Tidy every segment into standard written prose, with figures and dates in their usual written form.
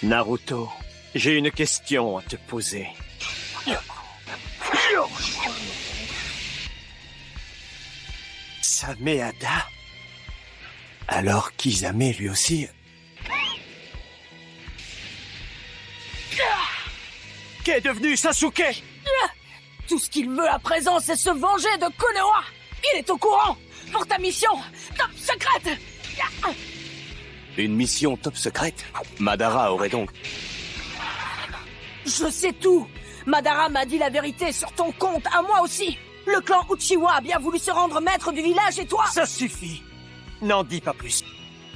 Naruto, j'ai une question à te poser. Sameada? Alors Kisame lui aussi... Qu'est devenu Sasuke? Tout ce qu'il veut à présent, c'est se venger de Konoha. Il est au courant. Pour ta mission, top secrète. Une mission top secrète? Madara aurait donc... Je sais tout. Madara m'a dit la vérité sur ton compte, à moi aussi. Le clan Uchiwa a bien voulu se rendre maître du village et toi... Ça suffit. N'en dis pas plus.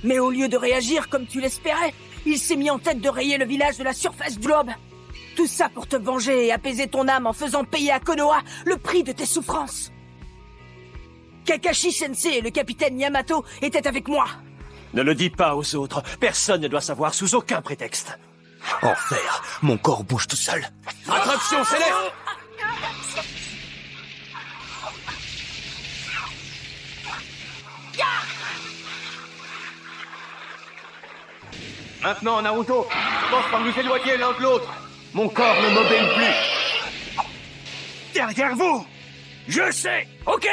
Mais au lieu de réagir comme tu l'espérais, il s'est mis en tête de rayer le village de la surface du globe. Tout ça pour te venger et apaiser ton âme en faisant payer à Konoha le prix de tes souffrances. Kakashi Sensei et le capitaine Yamato étaient avec moi. Ne le dis pas aux autres. Personne ne doit savoir sous aucun prétexte. Enfer, mon corps bouge tout seul. Attraction céleste! Maintenant, Naruto, pense par nous éloigner l'un de l'autre. Mon corps ne m'obéit plus. Derrière vous! Je sais! Ok!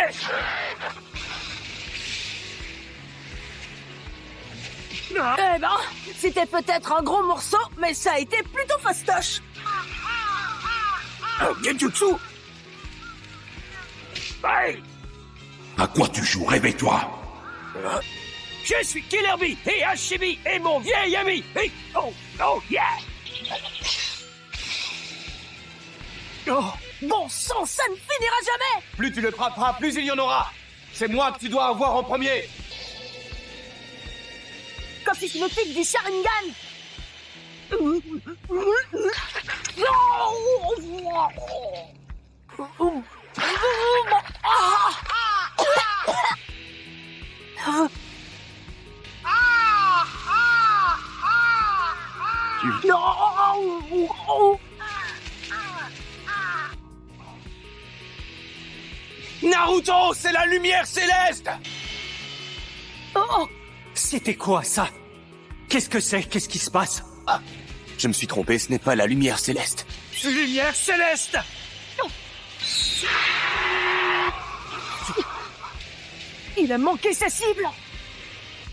Eh ben, c'était peut-être un gros morceau, mais ça a été plutôt fastoche. Un genjutsu! Hey! À quoi tu joues? Réveille-toi! Je suis Killer Bee et Hashibi et mon vieil ami! Hey! Oh! Oh yeah! Oh, bon sang, ça ne finira jamais! Plus tu le frapperas, plus il y en aura. C'est moi que tu dois avoir en premier. Copie cinétique du Sharingan! Naruto, c'est la lumière céleste! Oh, C'était quoi, ça? Qu'est-ce que c'est? Qu'est-ce qui se passe? Ah, je me suis trompé, ce n'est pas la lumière céleste. Lumière céleste! il a manqué sa cible!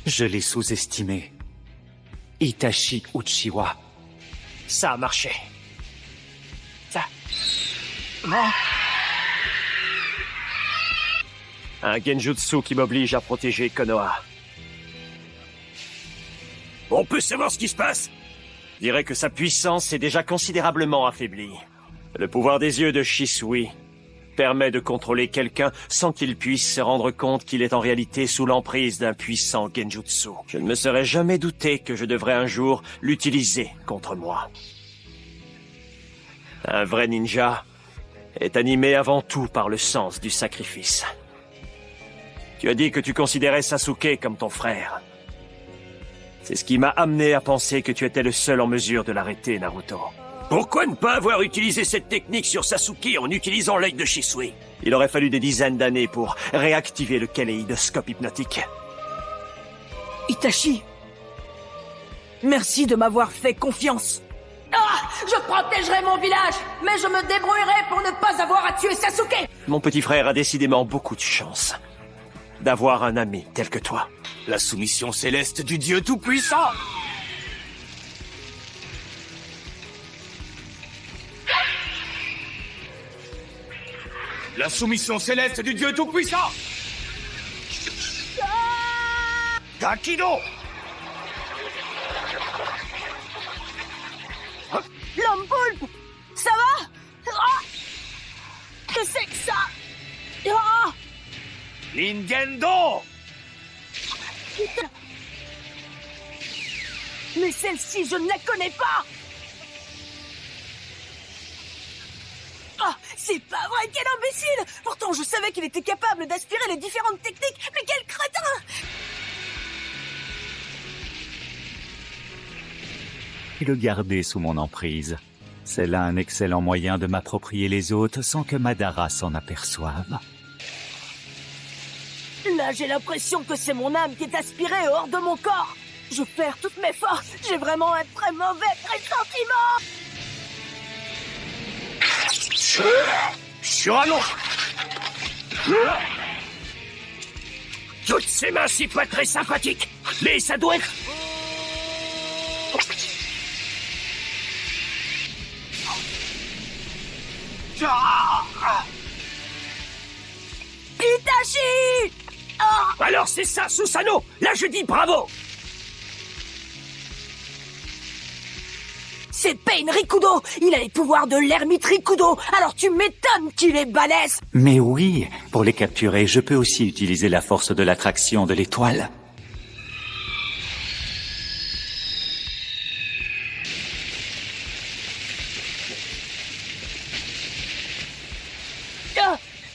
Je l'ai sous-estimé. Itachi Uchiwa. Ça a marché. Ça... Non. Un genjutsu qui m'oblige à protéger Konoha. On peut savoir ce qui se passe? Je dirais que sa puissance est déjà considérablement affaiblie. Le pouvoir des yeux de Shisui permet de contrôler quelqu'un sans qu'il puisse se rendre compte qu'il est en réalité sous l'emprise d'un puissant genjutsu. Je ne me serais jamais douté que je devrais un jour l'utiliser contre moi. Un vrai ninja est animé avant tout par le sens du sacrifice. Tu as dit que tu considérais Sasuke comme ton frère. C'est ce qui m'a amené à penser que tu étais le seul en mesure de l'arrêter, Naruto. Pourquoi ne pas avoir utilisé cette technique sur Sasuke en utilisant l'œil de Shisui? Il aurait fallu des dizaines d'années pour réactiver le kaléidoscope hypnotique. Itachi, merci de m'avoir fait confiance. Ah, je protégerai mon village, mais je me débrouillerai pour ne pas avoir à tuer Sasuke. Mon petit frère a décidément beaucoup de chance d'avoir un ami tel que toi. La soumission céleste du Dieu Tout-Puissant! La soumission céleste du Dieu Tout-Puissant. Gakido! L'homme poulpe, ça va? Ah, que c'est que ça? Ah, Ningendo! mais celle-ci, je ne la connais pas. Ah, c'est pas vrai, quel imbécile! Pourtant, je savais qu'il était capable d'aspirer les différentes techniques, mais quel crétin! Et le garder sous mon emprise. C'est là un excellent moyen de m'approprier les autres sans que Madara s'en aperçoive. Là, j'ai l'impression que c'est mon âme qui est aspirée hors de mon corps. Je perds toutes mes forces. J'ai vraiment un très mauvais pressentiment. Cyrano! Toutes ces mains s'y pas très sympathiques, mais ça doit être... Itachi! Alors c'est ça, Susanoo! Là je dis bravo! C'est Pain Rikudo. Il a les pouvoirs de l'ermite Rikudo. Alors tu m'étonnes qu'il est balèze. Mais oui, pour les capturer, je peux aussi utiliser la force de l'attraction de l'étoile.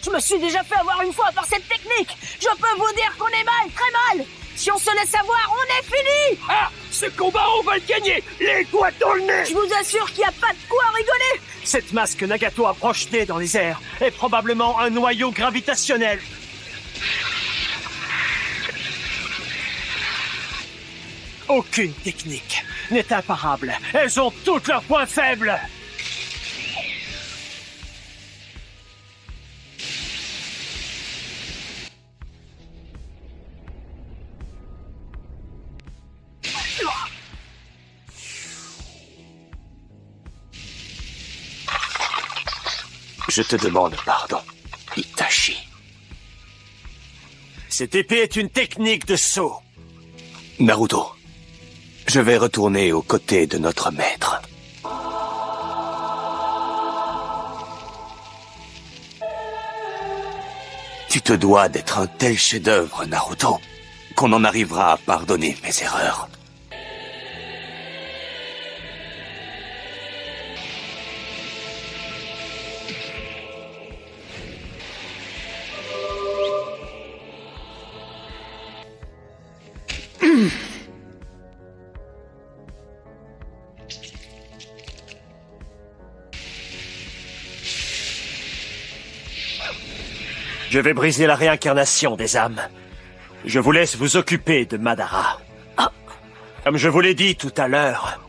Je me suis déjà fait avoir une fois par cette technique. Je peux vous dire qu'on est mal, très mal. Si on se laisse avoir, on est fini. Ah! Ce combat, on va le gagner! Les doigts dans le nez! Je vous assure qu'il n'y a pas de quoi rigoler. Cette masse que Nagato a projetée dans les airs est probablement un noyau gravitationnel. Aucune technique n'est imparable. Elles ont toutes leurs points faibles. Je te demande pardon, Itachi. Cette épée est une technique de saut. Naruto, je vais retourner aux côtés de notre maître. Tu te dois d'être un tel chef-d'œuvre, Naruto, qu'on en arrivera à pardonner mes erreurs. Je vais briser la réincarnation des âmes. Je vous laisse vous occuper de Madara. Comme je vous l'ai dit tout à l'heure,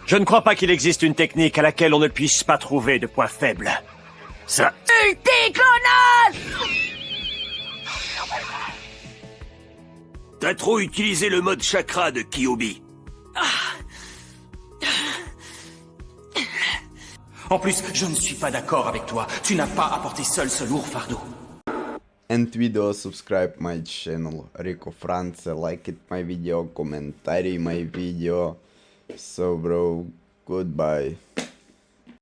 je ne crois pas qu'il existe une technique à laquelle on ne puisse pas trouver de points faibles. Ça... Ulticlonal! T'as trop utilisé le mode chakra de Kyuubi. En plus, je ne suis pas d'accord avec toi. Tu n'as pas apporté seul ce lourd fardeau. And video, subscribe my channel Rico France, like it my video, commentary my video. So bro, goodbye.